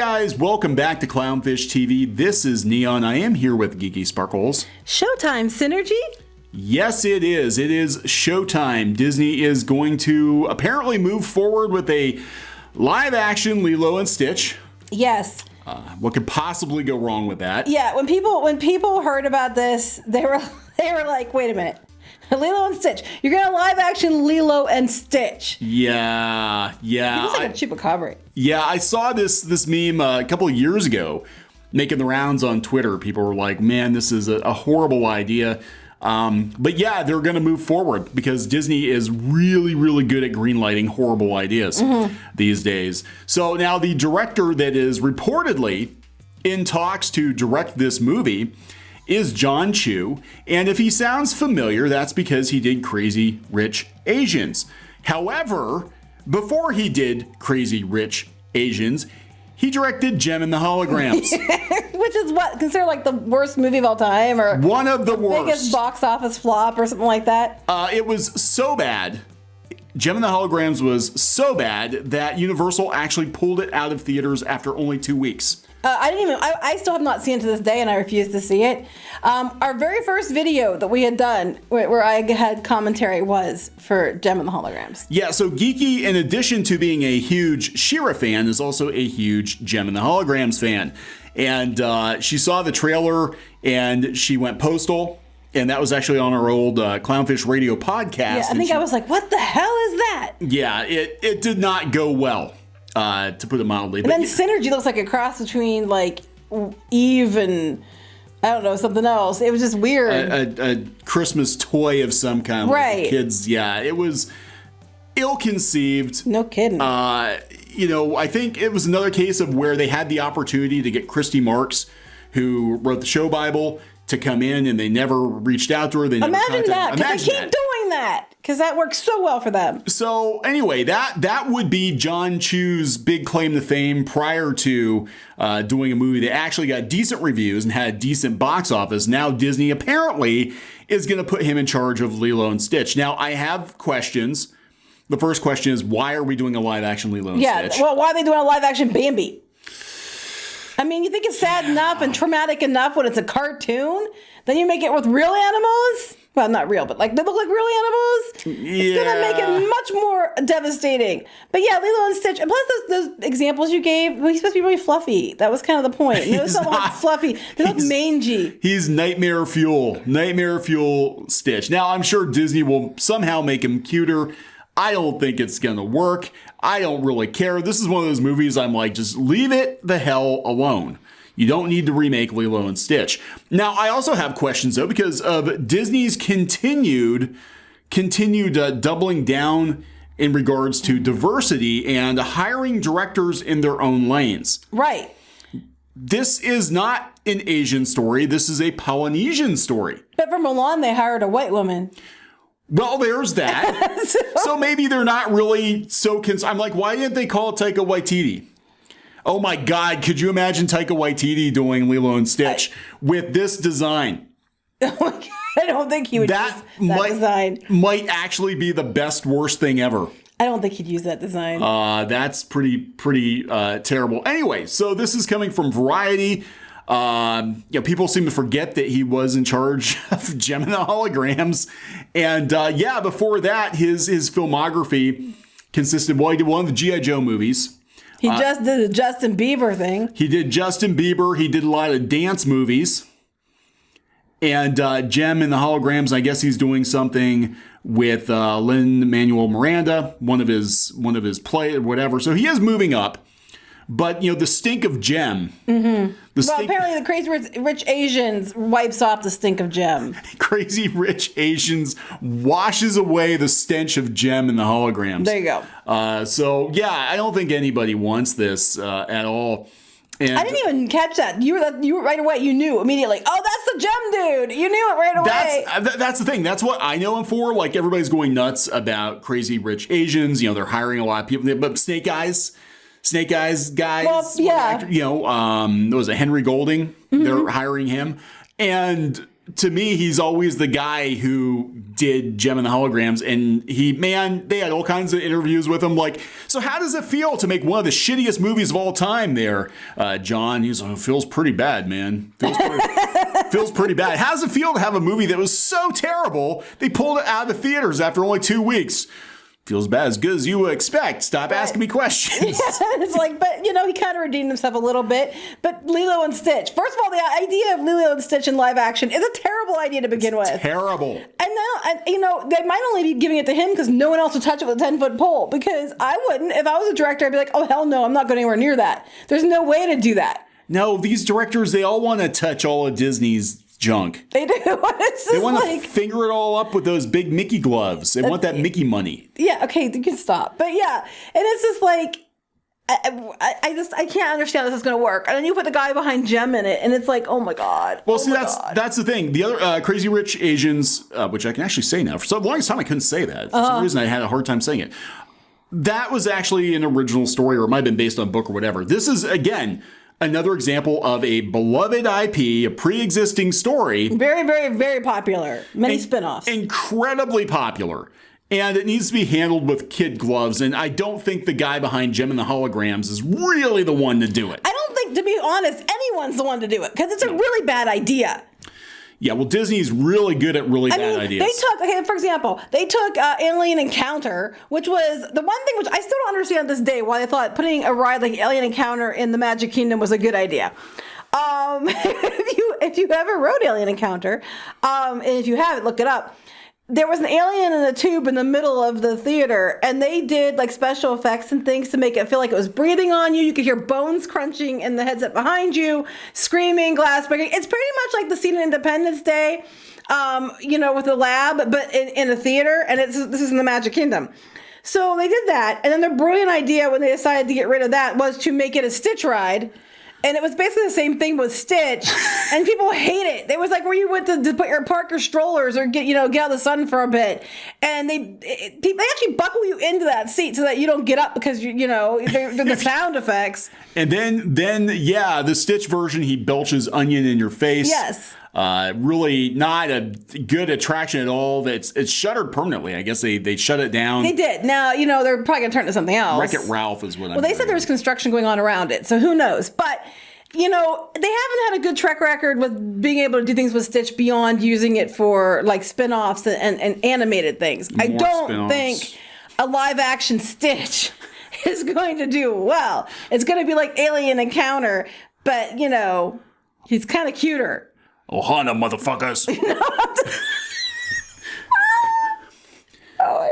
guys, welcome back to Clownfish TV. This is Kneon. I am here with Geeky Sparkles. Showtime synergy? Yes, it is. It is showtime. Disney is going to apparently move forward with a live-action Lilo and Stitch. Yes. What could possibly go wrong with that? Yeah, when people heard about this, they were like, "Wait a minute, Lilo and Stitch? You're gonna live action Lilo and Stitch?" Yeah. It was like a chupacabra. Yeah, I saw this meme a couple of years ago, making the rounds on Twitter. People were like, "Man, this is a horrible idea." But yeah, they're going to move forward because Disney is really, really good at greenlighting horrible ideas these days. So now the director that is reportedly in talks to direct this movie is Jon M. And if he sounds familiar, that's because he did Crazy Rich Asians. However, before he did Crazy Rich Asians, he directed JEM and the Holograms. Which is what, considered like the worst movie of all time, or one of the worst. Biggest box office flop or something like that. It was so bad. JEM and the Holograms was so bad that Universal actually pulled it out of theaters after only 2 weeks. I still have not seen it to this day, and I refuse to see it. Our very first video that we had done, where I had commentary, was for JEM and the Holograms. Yeah, so Geeky, in addition to being a huge She-Ra fan, is also a huge JEM and the Holograms fan. And she saw the trailer, and she went postal. And that was actually on our old Clownfish Radio podcast. Yeah, I think I was like, what the hell is that? Yeah, it did not go well. To put it mildly. And then Synergy looks like a cross between like Eve and I don't know, something else. It was just weird. A Christmas toy of some kind. Right. Like kids, yeah. It was ill-conceived. No kidding. I think it was another case of where they had the opportunity to get Christy Marks, who wrote the show Bible, to come in, and they never reached out to her. They never Imagine that, because they keep that. doing that, because that works so well for them. So anyway, that would be Jon M's big claim to fame prior to doing a movie that actually got decent reviews and had a decent box office. Now Disney apparently is going to put him in charge of Lilo and Stitch. Now I have questions. The first question is, why are we doing a live action Lilo and Stitch? Yeah, well, why are they doing a live action Bambi? I mean, you think it's sad enough and traumatic enough when it's a cartoon? Then you make it with real animals? Well, not real, but like they look like real animals? Yeah. It's going to make it much more devastating. But yeah, Lilo and Stitch. And plus those examples you gave, well, he's supposed to be really fluffy. That was kind of the point. They don't look fluffy. They look mangy. He's nightmare fuel Stitch. Now, I'm sure Disney will somehow make him cuter. I don't think it's going to work. I don't really care. This is one of those movies I'm like, just leave it the hell alone. You don't need to remake Lilo and Stitch. Now, I also have questions, though, because of Disney's continued doubling down in regards to diversity and hiring directors in their own lanes. Right. This is not an Asian story. This is a Polynesian story. But for Mulan, they hired a white woman. Well, there's that. So maybe they're not really so I'm like, why didn't they call Taika Waititi? Oh my God, could you imagine Taika Waititi doing Lilo and Stitch with this design? Oh my God, I don't think he would use that design. Might actually be the worst thing ever. I don't think he'd use that design. That's pretty terrible. Anyway, so this is coming from Variety. People seem to forget that he was in charge of JEM and the Holograms. And before that, his filmography consisted, he did one of the G.I. Joe movies. He just did the Justin Bieber thing. He did Justin Bieber. He did a lot of dance movies. And JEM and the Holograms, I guess he's doing something with Lin-Manuel Miranda, one of his play or whatever. So he is moving up. But, the stink of JEM. Mm-hmm. Apparently the Crazy Rich Asians wipes off the stink of JEM. Crazy Rich Asians washes away the stench of JEM and the Holograms. There you go. I don't think anybody wants this at all. And I didn't even catch that. You were right away. You knew immediately. Oh, that's the JEM dude. You knew it right away. That's the thing. That's what I know him for. Like, everybody's going nuts about Crazy Rich Asians. They're hiring a lot of people. But Snake Eyes guys. Well, yeah. There was a Henry Golding. Mm-hmm. They're hiring him. And to me, he's always the guy who did Gem and the Holograms, and they had all kinds of interviews with him. Like, so how does it feel to make one of the shittiest movies of all time? There, John, he's like, feels pretty bad, man. Feels pretty bad. How does it feel to have a movie that was so terrible they pulled it out of the theaters after only 2 weeks? Feels about as good as you would expect. Stop asking me questions. Yeah, it's like, but he kind of redeemed himself a little bit. But Lilo and Stitch. First of all, the idea of Lilo and Stitch in live action is a terrible idea to begin with. Terrible. And now, they might only be giving it to him because no one else would touch it with a 10-foot pole. Because I wouldn't. If I was a director, I'd be like, oh, hell no, I'm not going anywhere near that. There's no way to do that. No, these directors, they all want to touch all of Disney's junk. They do. They want to finger it all up with those big Mickey gloves. They want that Mickey money. Yeah, okay, you can stop. But yeah, and it's just like, I can't understand how this is going to work. And then you put the guy behind Jem in it, and it's like, oh my God. Well, see, that's the thing. The other Crazy Rich Asians, which I can actually say now. For the longest time, I couldn't say that. For some reason, I had a hard time saying it. That was actually an original story, or it might have been based on a book or whatever. This is, again, another example of a beloved IP, a pre-existing story. Very, very, very popular. Many spin-offs. Incredibly popular. And it needs to be handled with kid gloves. And I don't think the guy behind Gem and the Holograms is really the one to do it. I don't think, to be honest, anyone's the one to do it. Because it's a really bad idea. Yeah, well, Disney's really good at really bad ideas. For example, they took Alien Encounter, which was the one thing which I still don't understand to this day why they thought putting a ride like Alien Encounter in the Magic Kingdom was a good idea. If you ever rode Alien Encounter, and if you haven't, look it up. There was an alien in a tube in the middle of the theater, and they did like special effects and things to make it feel like it was breathing on you. You could hear bones crunching in the headset behind you, screaming, glass breaking. It's pretty much like the scene in Independence Day, with the lab, but in a theater, and this is in the Magic Kingdom. So they did that, and then their brilliant idea when they decided to get rid of that was to make it a Stitch ride. And it was basically the same thing with Stitch, and people hate it. It was like where you went to park your strollers or get out of the sun for a bit, and they actually buckle you into that seat so that you don't get up because they're the sound effects. And then the Stitch version, he belches onion in your face. Yes. Really not a good attraction at all. It's shuttered permanently. I guess they shut it down. They did. Now, they're probably going to turn to something else. Wreck-It Ralph is what I'm they said there was construction going on around it, so who knows? But, they haven't had a good track record with being able to do things with Stitch beyond using it for, like, spin-offs and animated things. I don't think a live-action Stitch is going to do well. It's going to be like Alien Encounter, but, he's kind of cuter. Ohana, motherfuckers.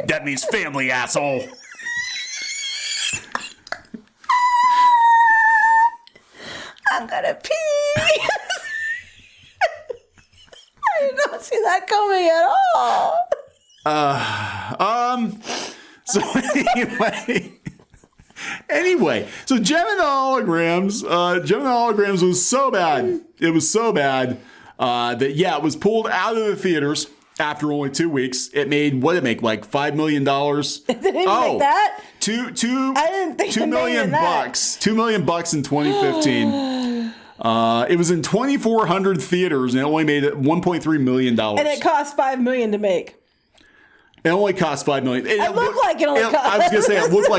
That means family, asshole. I'm gonna pee. I did not see that coming at all. So anyway, so Gem and the Holograms was so bad. It was so bad. That it was pulled out of the theaters after only 2 weeks. It made like $5 million. It didn't make that. I didn't think $2 million bucks. $2 million bucks in 2015. It was in 2,400 theaters and it only made $1.3 million. And it cost $5 million to make. It only cost $5 million. It looked like it only cost. I was gonna say it looked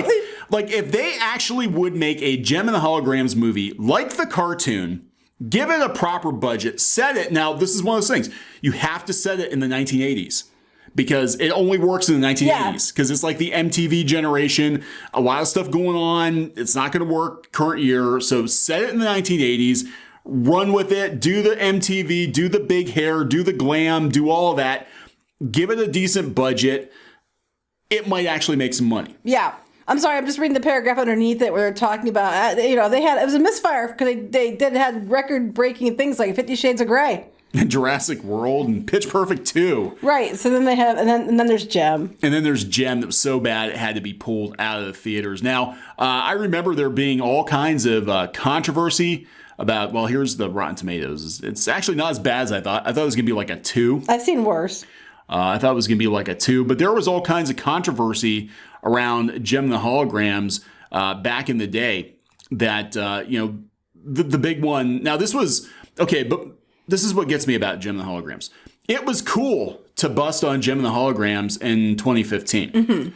like if they actually would make a Gem and the Holograms movie like the cartoon. Give it a proper budget. Set it. Now, this is one of those things. You have to set it in the 1980s because it only works in the 1980s because it's like the MTV generation. A lot of stuff going on. It's not going to work current year. So set it in the 1980s. Run with it. Do the MTV. Do the big hair. Do the glam. Do all of that. Give it a decent budget. It might actually make some money. Yeah. I'm sorry, I'm just reading the paragraph underneath it where they're talking about, it was a misfire because they had record-breaking things like 50 Shades of Grey. And Jurassic World and Pitch Perfect 2. Right, so then they have, and then there's Gem. And then there's Gem that was so bad it had to be pulled out of the theaters. Now, I remember there being all kinds of controversy about, well, here's the Rotten Tomatoes. It's actually not as bad as I thought. I thought it was going to be like a 2. I've seen worse. I thought it was going to be like a 2, but there was all kinds of controversy around Gem and the Holograms back in the day that, the big one. Now, this was, okay, but this is what gets me about JEM and the Holograms. It was cool to bust on JEM and the Holograms in 2015. Mm-hmm.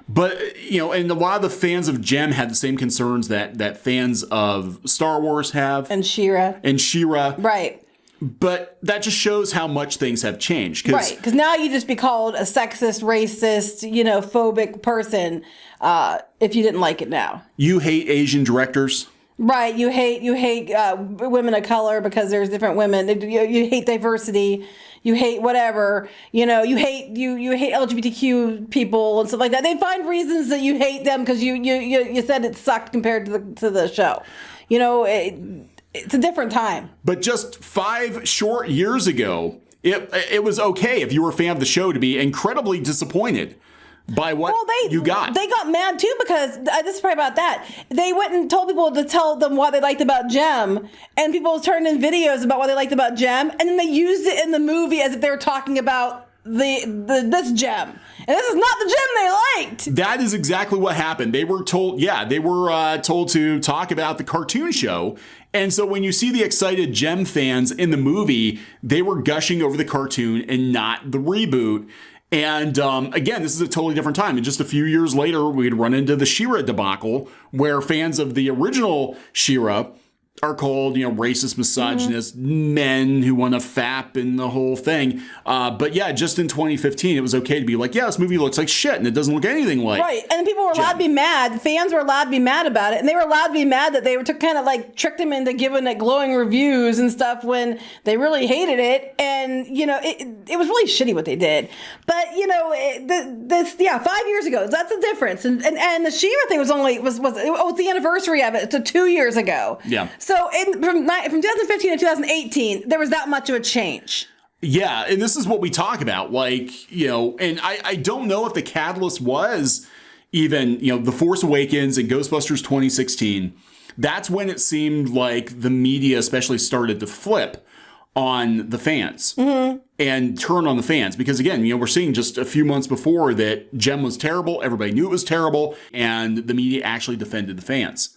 But, and a lot of the fans of JEM had the same concerns that fans of Star Wars have. And She-Ra. Right. But that just shows how much things have changed. Right. Because now you just be called a sexist, racist, phobic person if you didn't like it now. You hate Asian directors. Right. You hate women of color because there's different women. You hate diversity. You hate whatever. You hate LGBTQ people and stuff like that. They find reasons that you hate them because you said it sucked compared to the show. It's a different time. But just 5 short years ago, it was okay if you were a fan of the show to be incredibly disappointed by what you got. They got mad too because this is probably about that. They went and told people to tell them what they liked about JEM, and people turned in videos about what they liked about JEM, and then they used it in the movie as if they were talking about this JEM. And this is not the JEM they liked. That is exactly what happened. They were told, told to talk about the cartoon show. And so when you see the excited JEM fans in the movie, they were gushing over the cartoon and not the reboot. And again, this is a totally different time. And just a few years later, we'd run into the She-Ra debacle, where fans of the original She-Ra are called, racist, misogynist men who want to fap and the whole thing. But yeah, just in 2015, it was okay to be like, this movie looks like shit and it doesn't look anything like. Right. And people were allowed to be mad. Fans were allowed to be mad about it. And they were allowed to be mad that they were kind of like tricked them into giving it glowing reviews and stuff when they really hated it. And, it was really shitty what they did. But, 5 years ago, that's the difference. And the She-Ra thing was the anniversary of it. So 2 years ago. Yeah. So from 2015 to 2018, there was that much of a change. Yeah, and this is what we talk about, and I don't know if the catalyst was even, The Force Awakens and Ghostbusters 2016. That's when it seemed like the media especially started to flip on the fans and turn on the fans. Because again, we're seeing just a few months before that JEM was terrible, everybody knew it was terrible, and the media actually defended the fans.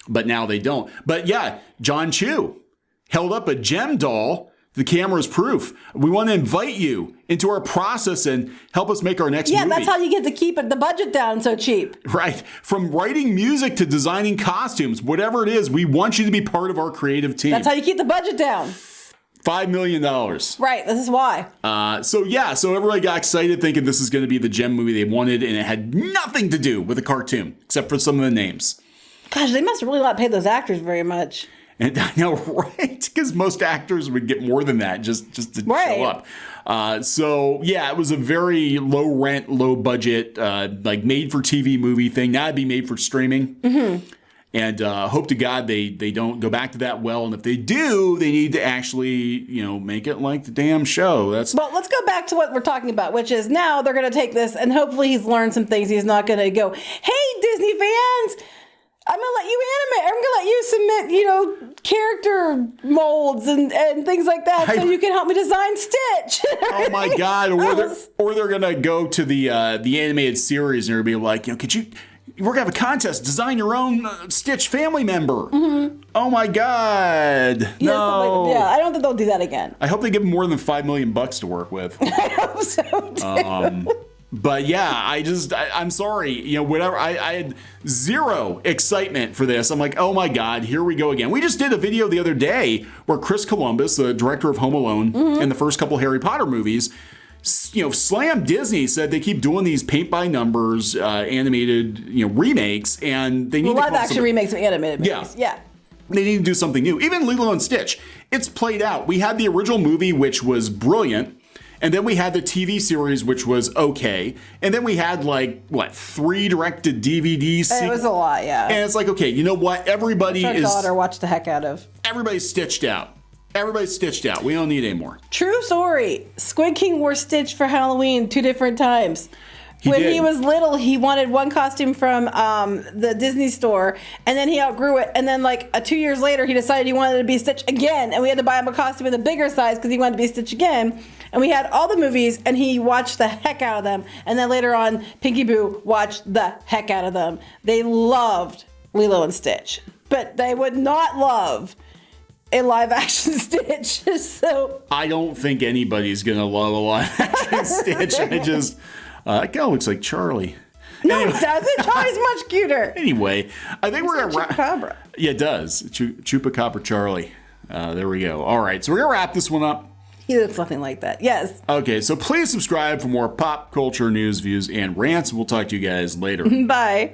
But now they don't. But yeah, John Chu held up a JEM doll. The camera's proof. We want to invite you into our process and help us make our next movie. Yeah, that's how you get to keep the budget down so cheap. Right. From writing music to designing costumes, whatever it is, we want you to be part of our creative team. That's how you keep the budget down. $5 million. Right, this is why. So everybody got excited thinking this is going to be the JEM movie they wanted, and it had nothing to do with the cartoon, except for some of the names. Gosh, they must have really not paid those actors very much. And I know, right? Because most actors would get more than that just to show up. It was a very low rent, low budget, made for TV movie thing. Now it'd be made for streaming. Mm-hmm. And hope to God they don't go back to that well. And if they do, they need to actually, make it like the damn show. Well, let's go back to what we're talking about, which is now they're going to take this and hopefully he's learned some things. He's not going to go, hey, Disney fans, I'm going to let you animate. I'm going to let you submit, character molds and things like that so you can help me design Stitch. Oh, my God. Or they're going to go to the animated series and they're going to be like, we're going to have a contest. Design your own Stitch family member. Mm-hmm. Oh, my God. Yeah, no. I don't think they'll do that again. I hope they give them more than $5 million to work with. I hope so, too. But yeah, I'm sorry, whatever. I had zero excitement for this. I'm like, oh my God, here we go again. We just did a video the other day where Chris Columbus, the director of Home Alone and the first couple Harry Potter movies, slammed Disney, said they keep doing these paint by numbers animated, remakes, and they need live action remakes of animated movies. Yeah. They need to do something new. Even Lilo and Stitch, it's played out. We had the original movie, which was brilliant. And then we had the TV series, which was okay. And then we had 3 directed DVDs. It was a lot, yeah. And it's like, okay, you know what? Everybody our daughter watched the heck out of. Everybody's stitched out. Everybody's stitched out. We don't need any more. True story. Squid King wore Stitch for Halloween 2 different times. When he was little, he wanted one costume from the Disney store, and then he outgrew it. And then 2 years later, he decided he wanted to be Stitch again, and we had to buy him a costume in the bigger size because he wanted to be Stitch again. And we had all the movies, and he watched the heck out of them. And then later on, Pinky Boo watched the heck out of them. They loved Lilo and Stitch, but they would not love a live action Stitch. So I don't think anybody's gonna love a live action Stitch. That guy looks like Charlie. no, it doesn't. Charlie's much cuter. Anyway, I think we're gonna Chupacabra. Yeah, it does. Chupacabra Charlie. There we go. All right, so we're gonna wrap this one up. He looks nothing like that. Yes. Okay, so please subscribe for more pop culture news, views, and rants. We'll talk to you guys later. Bye.